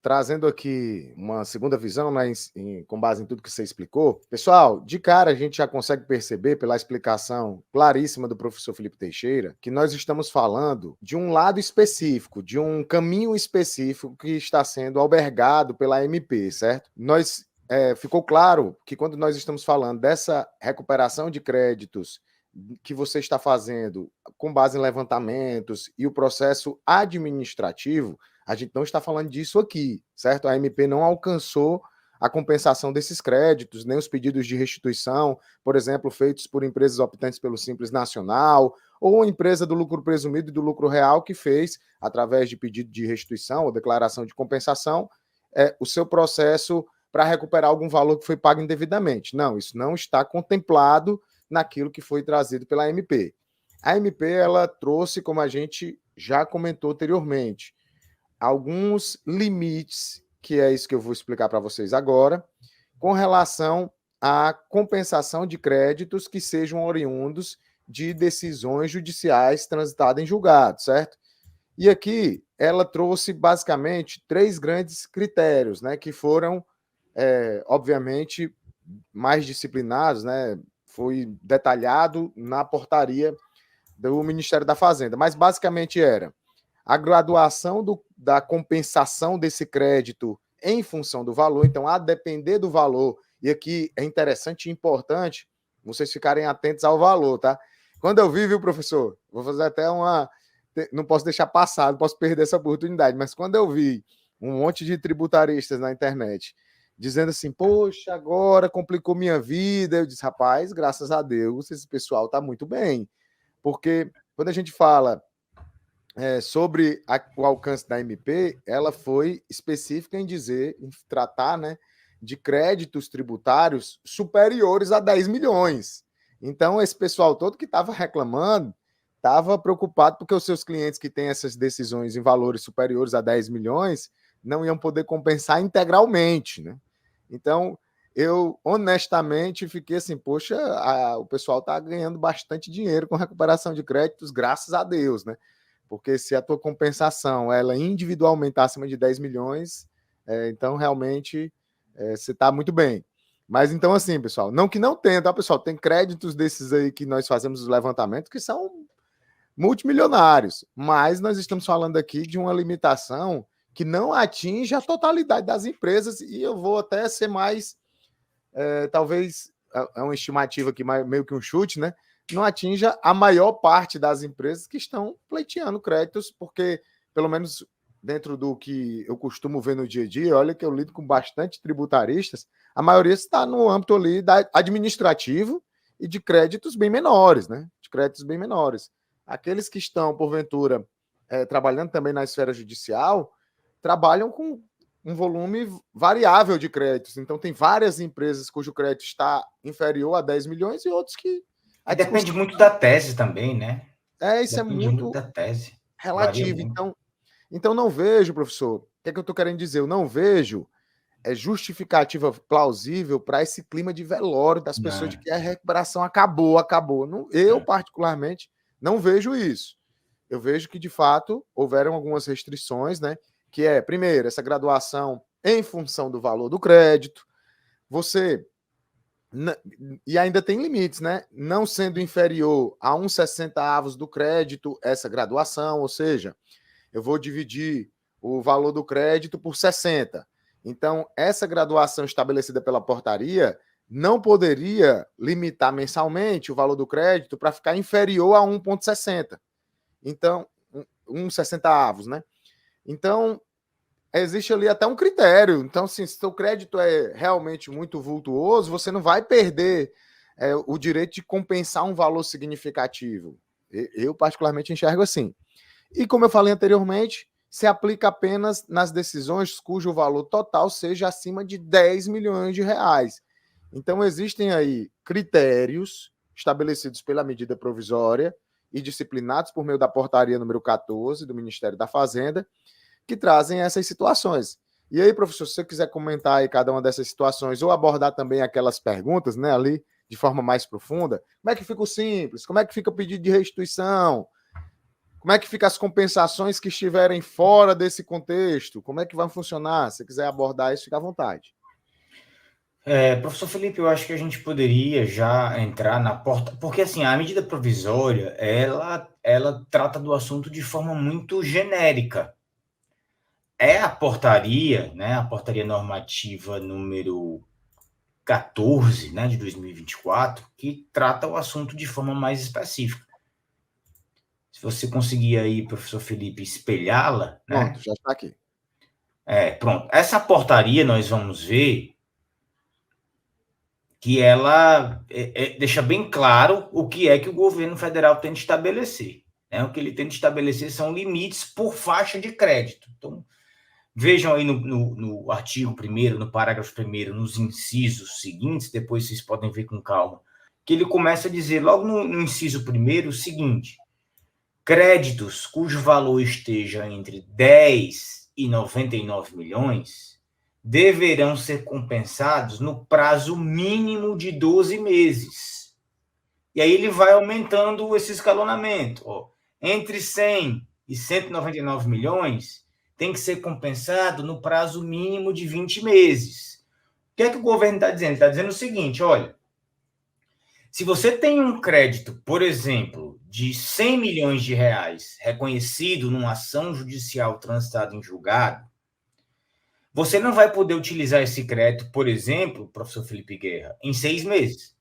trazendo aqui uma segunda visão, né, com base em tudo que você explicou. Pessoal, de cara a gente já consegue perceber, pela explicação claríssima do professor Felipe Teixeira, que nós estamos falando de um lado específico, de um caminho específico que está sendo albergado pela MP, certo? Ficou claro que quando nós estamos falando dessa recuperação de créditos que você está fazendo com base em levantamentos e o processo administrativo, a gente não está falando disso aqui, certo? A MP não alcançou a compensação desses créditos, nem os pedidos de restituição, por exemplo, feitos por empresas optantes pelo Simples Nacional, ou empresa do lucro presumido e do lucro real que fez, através de pedido de restituição ou declaração de compensação, o seu processo para recuperar algum valor que foi pago indevidamente. Não, isso não está contemplado naquilo que foi trazido pela MP. A MP, ela trouxe, como a gente já comentou anteriormente, alguns limites, que é isso que eu vou explicar para vocês agora, com relação à compensação de créditos que sejam oriundos de decisões judiciais transitadas em julgado, certo? E aqui ela trouxe basicamente 3 grandes critérios, né, que foram, obviamente, mais disciplinados, né, foi detalhado na portaria do Ministério da Fazenda, mas basicamente era a graduação da compensação desse crédito em função do valor. Então, a depender do valor, e aqui é interessante e importante vocês ficarem atentos ao valor, tá? Quando eu vi, viu, professor, vou fazer até uma... Não posso deixar passar, não posso perder essa oportunidade, mas quando eu vi um monte de tributaristas na internet dizendo assim, poxa, agora complicou minha vida, eu disse, rapaz, graças a Deus, esse pessoal está muito bem, porque quando a gente fala sobre o alcance da MP, ela foi específica em dizer, em tratar, né, de créditos tributários superiores a 10 milhões. Então, esse pessoal todo que estava reclamando estava preocupado porque os seus clientes que têm essas decisões em valores superiores a 10 milhões não iam poder compensar integralmente, né? Então, eu honestamente fiquei assim, poxa, o pessoal está ganhando bastante dinheiro com recuperação de créditos, graças a Deus, né? Porque se a tua compensação ela individualmente está acima de 10 milhões, então realmente você está muito bem. Mas então, assim, pessoal, não que não tenha, tá, pessoal? Tem créditos desses aí que nós fazemos os levantamentos que são multimilionários, mas nós estamos falando aqui de uma limitação que não atinge a totalidade das empresas, e eu vou até ser mais, talvez, é uma estimativa aqui, meio que um chute, né? Não atinja a maior parte das empresas que estão pleiteando créditos, porque, pelo menos dentro do que eu costumo ver no dia a dia, olha que eu lido com bastante tributaristas, a maioria está no âmbito ali administrativo e de créditos bem menores, né? De créditos bem menores. Aqueles que estão, porventura, trabalhando também na esfera judicial, trabalham com um volume variável de créditos. Então, tem várias empresas cujo crédito está inferior a 10 milhões e outros que... E depende muito da tese também, né? Isso depende é muito muito da tese. relativo. Então, não vejo, professor, o que é que eu estou querendo dizer? Eu não vejo justificativa plausível para esse clima de velório das pessoas de que a recuperação acabou. Não, eu, particularmente, não vejo isso. Eu vejo que, de fato, houveram algumas restrições, né? Que é, primeiro, essa graduação em função do valor do crédito. Você... E ainda tem limites, né? Não sendo inferior a 1/60 do crédito essa graduação, ou seja, eu vou dividir o valor do crédito por 60. Então, essa graduação estabelecida pela portaria não poderia limitar mensalmente o valor do crédito para ficar inferior a 1,60. Então, 1/60, né? Então, existe ali até um critério. Então, assim, se seu crédito é realmente muito vultuoso, você não vai perder o direito de compensar um valor significativo. Eu, particularmente, enxergo assim. E, como eu falei anteriormente, se aplica apenas nas decisões cujo valor total seja acima de 10 milhões de reais. Então, existem aí critérios estabelecidos pela medida provisória e disciplinados por meio da portaria número 14 do Ministério da Fazenda, que trazem essas situações. E aí, professor, se você quiser comentar aí cada uma dessas situações ou abordar também aquelas perguntas, né, ali de forma mais profunda, como é que fica o simples? Como é que fica o pedido de restituição? Como é que ficam as compensações que estiverem fora desse contexto? Como é que vai funcionar? Se quiser abordar isso, fica à vontade. Professor Felipe, eu acho que a gente poderia já entrar na porta, porque assim, a medida provisória, ela trata do assunto de forma muito genérica. É a portaria, né, a portaria normativa número 14, né, de 2024, que trata o assunto de forma mais específica. Se você conseguir aí, professor Felipe, espelhá-la, Pronto, né? já está aqui. Pronto. Essa portaria nós vamos ver que ela deixa bem claro o que é que o governo federal tem de estabelecer. Né? O que ele tem de estabelecer são limites por faixa de crédito. Então, vejam aí no artigo 1º, no parágrafo 1º, nos incisos seguintes, depois vocês podem ver com calma, que ele começa a dizer, logo no inciso 1º, o seguinte: créditos cujo valor esteja entre 10 e 99 milhões deverão ser compensados no prazo mínimo de 12 meses. E aí ele vai aumentando esse escalonamento. Entre 100 e 199 milhões tem que ser compensado no prazo mínimo de 20 meses. O que é que o governo está dizendo? Está dizendo o seguinte, olha, se você tem um crédito, por exemplo, de 100 milhões de reais reconhecido numa ação judicial transitada em julgado, você não vai poder utilizar esse crédito, por exemplo, professor Felipe Guerra, em 6 meses.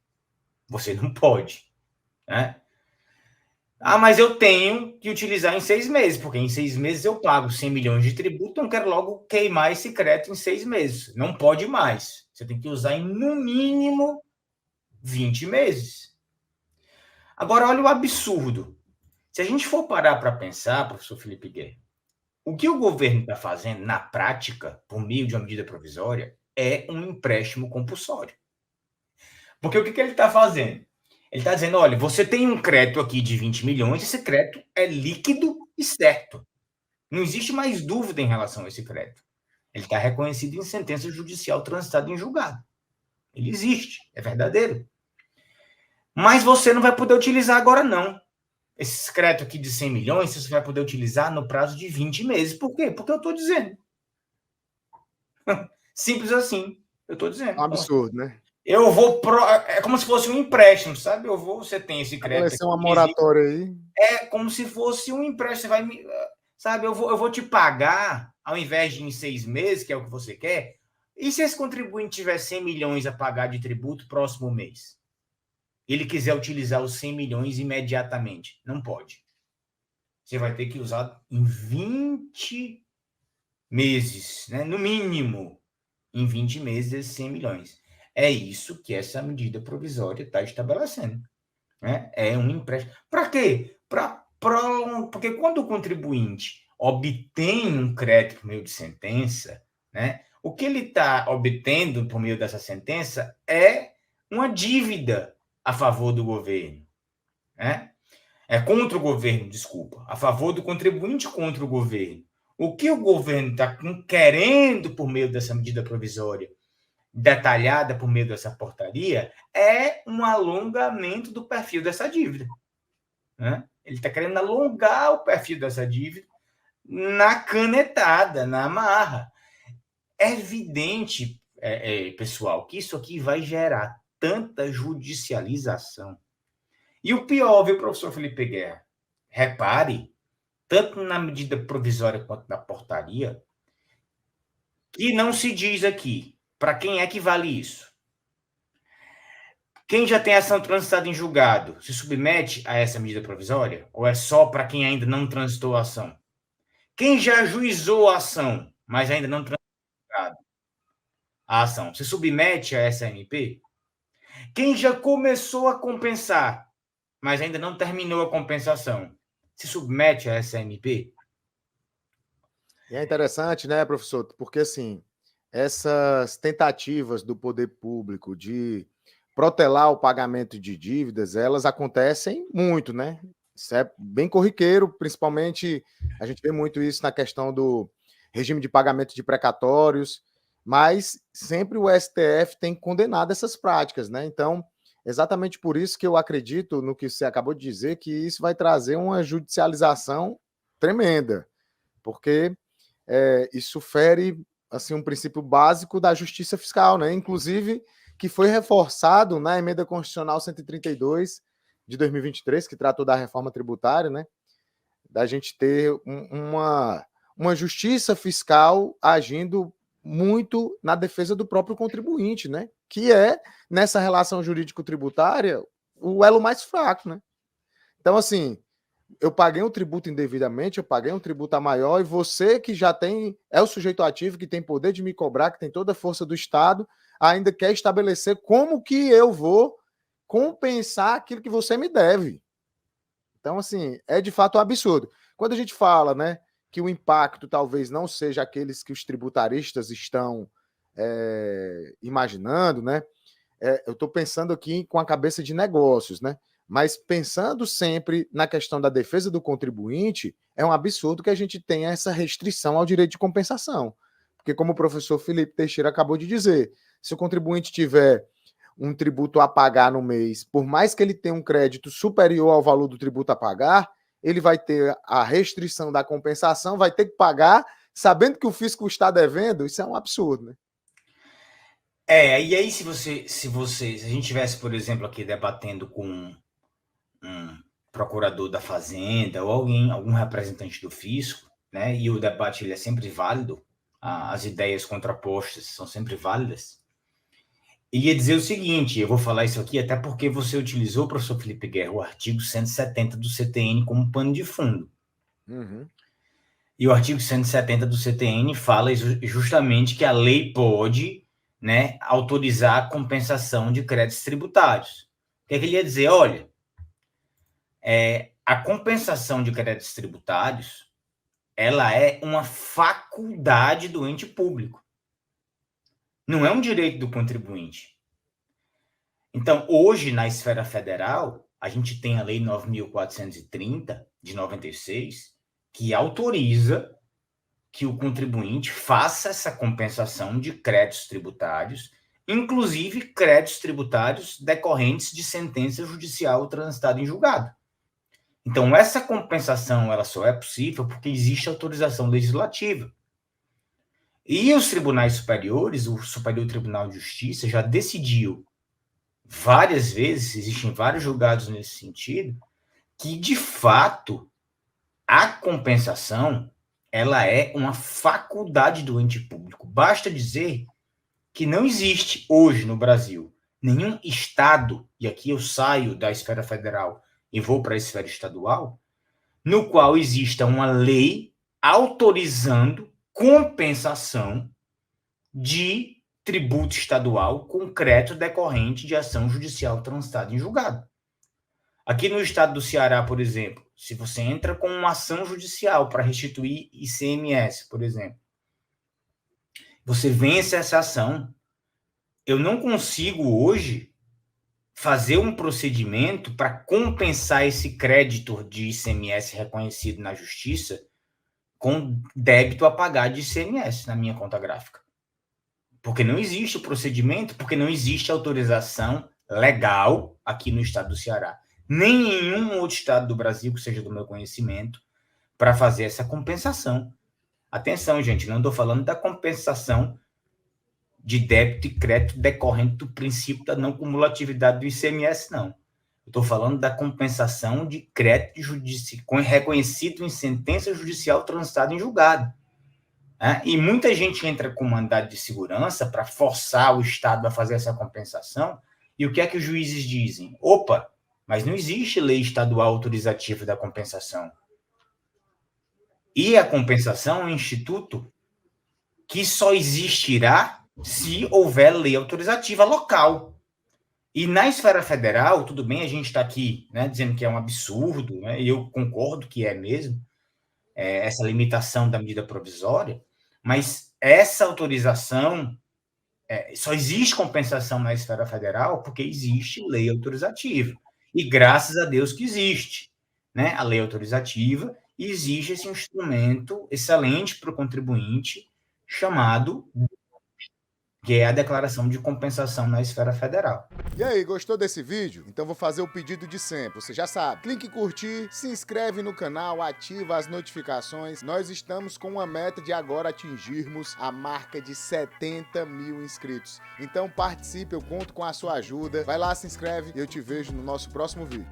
Você não pode. Né? Mas eu tenho que utilizar em 6 meses, porque em 6 meses eu pago 100 milhões de tributo, então quero logo queimar esse crédito em 6 meses. Não pode mais. Você tem que usar em, no mínimo, 20 meses. Agora, olha o absurdo. Se a gente for parar para pensar, professor Felipe Guerra, o que o governo está fazendo na prática, por meio de uma medida provisória, é um empréstimo compulsório. Porque o que ele está fazendo? Ele está dizendo, olha, você tem um crédito aqui de 20 milhões, esse crédito é líquido e certo. Não existe mais dúvida em relação a esse crédito. Ele está reconhecido em sentença judicial transitada em julgado. Ele existe, é verdadeiro. Mas você não vai poder utilizar agora, não. Esse crédito aqui de 100 milhões, você vai poder utilizar no prazo de 20 meses. Por quê? Porque eu estou dizendo. Simples assim. Eu estou dizendo. É um absurdo, né? Eu vou. É como se fosse um empréstimo, sabe? Você tem esse crédito Estabelecer uma aqui. moratória aí. É como se fosse um empréstimo. Você vai me. Sabe, eu vou te pagar, ao invés de em 6 meses, que é o que você quer. E se esse contribuinte tiver 100 milhões a pagar de tributo próximo mês? Ele quiser utilizar os 100 milhões imediatamente? Não pode. Você vai ter que usar em 20 meses, né? No mínimo, em 20 meses, esses 100 milhões. É isso que essa medida provisória está estabelecendo. Né? É um empréstimo. Para quê? Porque quando o contribuinte obtém um crédito por meio de sentença, né, o que ele está obtendo por meio dessa sentença é uma dívida a favor do governo. Né? É contra o governo, desculpa. A favor do contribuinte contra o governo. O que o governo está querendo por meio dessa medida provisória, detalhada por meio dessa portaria, é um alongamento do perfil dessa dívida. Né? Ele está querendo alongar o perfil dessa dívida na canetada, na amarra. É evidente, pessoal, que isso aqui vai gerar tanta judicialização. E o pior, viu, professor Felipe Guerra? Repare, tanto na medida provisória quanto na portaria, que não se diz aqui para quem é que vale isso. Quem já tem ação transitada em julgado se submete a essa medida provisória? Ou é só para quem ainda não transitou a ação? Quem já ajuizou a ação, mas ainda não transitou a ação, se submete a essa MP? Quem já começou a compensar, mas ainda não terminou a compensação, se submete a essa MP? E é interessante, né, professor? Porque, assim, essas tentativas do poder público de protelar o pagamento de dívidas, elas acontecem muito, né? Isso é bem corriqueiro, principalmente a gente vê muito isso na questão do regime de pagamento de precatórios, mas sempre o STF tem condenado essas práticas, né? Então, exatamente por isso que eu acredito no que você acabou de dizer, que isso vai trazer uma judicialização tremenda, porque isso fere assim, um princípio básico da justiça fiscal, né? Inclusive, que foi reforçado na Emenda Constitucional 132 de 2023, que tratou da reforma tributária, né? Da gente ter uma justiça fiscal agindo muito na defesa do próprio contribuinte, né? Que é, nessa relação jurídico-tributária, o elo mais fraco, né? Então, assim, eu paguei um tributo indevidamente, eu paguei um tributo a maior, e você que já é o sujeito ativo, que tem poder de me cobrar, que tem toda a força do Estado, ainda quer estabelecer como que eu vou compensar aquilo que você me deve. Então, assim, é de fato um absurdo. Quando a gente fala, né, que o impacto talvez não seja aqueles que os tributaristas estão imaginando, né? Eu estou pensando aqui com a cabeça de negócios, né? Mas pensando sempre na questão da defesa do contribuinte, é um absurdo que a gente tenha essa restrição ao direito de compensação. Porque, como o professor Felipe Teixeira acabou de dizer, se o contribuinte tiver um tributo a pagar no mês, por mais que ele tenha um crédito superior ao valor do tributo a pagar, ele vai ter a restrição da compensação, vai ter que pagar, sabendo que o fisco está devendo. Isso é um absurdo, né? E aí se a gente tivesse, por exemplo, aqui debatendo com um procurador da Fazenda ou algum representante do fisco, né? E o debate ele é sempre válido, as ideias contrapostas são sempre válidas. E ia dizer o seguinte, eu vou falar isso aqui até porque você utilizou, professor Felipe Guerra, o artigo 170 do CTN como pano de fundo. Uhum. E o artigo 170 do CTN fala justamente que a lei pode, né, autorizar a compensação de créditos tributários. O que é que ele ia dizer? Olha, a compensação de créditos tributários, ela é uma faculdade do ente público. Não é um direito do contribuinte. Então, hoje, na esfera federal, a gente tem a Lei 9.430, de 96, que autoriza que o contribuinte faça essa compensação de créditos tributários, inclusive créditos tributários decorrentes de sentença judicial transitada em julgado. Então, essa compensação ela só é possível porque existe autorização legislativa. E os tribunais superiores, o Superior Tribunal de Justiça, já decidiu várias vezes, existem vários julgados nesse sentido, que, de fato, a compensação ela é uma faculdade do ente público. Basta dizer que não existe hoje no Brasil nenhum estado, e aqui eu saio da esfera federal e vou para a esfera estadual, no qual exista uma lei autorizando compensação de tributo estadual concreto decorrente de ação judicial transitada em julgado. Aqui no estado do Ceará, por exemplo, se você entra com uma ação judicial para restituir ICMS, por exemplo, você vence essa ação, eu não consigo hoje fazer um procedimento para compensar esse crédito de ICMS reconhecido na justiça com débito a pagar de ICMS na minha conta gráfica. Porque não existe o procedimento, porque não existe autorização legal aqui no estado do Ceará, nem em nenhum outro estado do Brasil, que seja do meu conhecimento, para fazer essa compensação. Atenção, gente, não estou falando da compensação de débito e crédito decorrente do princípio da não cumulatividade do ICMS, não. Estou falando da compensação de crédito reconhecido em sentença judicial transitada em julgado. E muita gente entra com mandado de segurança para forçar o Estado a fazer essa compensação, e o que é que os juízes dizem? Opa, mas não existe lei estadual autorizativa da compensação. E a compensação é um instituto que só existirá se houver lei autorizativa local. E na esfera federal, tudo bem, a gente está aqui, né, dizendo que é um absurdo, né, e eu concordo que é mesmo, essa limitação da medida provisória, mas essa autorização, só existe compensação na esfera federal porque existe lei autorizativa. E graças a Deus que existe, né, a lei autorizativa, e existe esse instrumento excelente para o contribuinte chamado que é a declaração de compensação na esfera federal. E aí, gostou desse vídeo? Então vou fazer o pedido de sempre, você já sabe. Clique em curtir, se inscreve no canal, ativa as notificações. Nós estamos com uma meta de agora atingirmos a marca de 70 mil inscritos. Então participe, eu conto com a sua ajuda. Vai lá, se inscreve e eu te vejo no nosso próximo vídeo.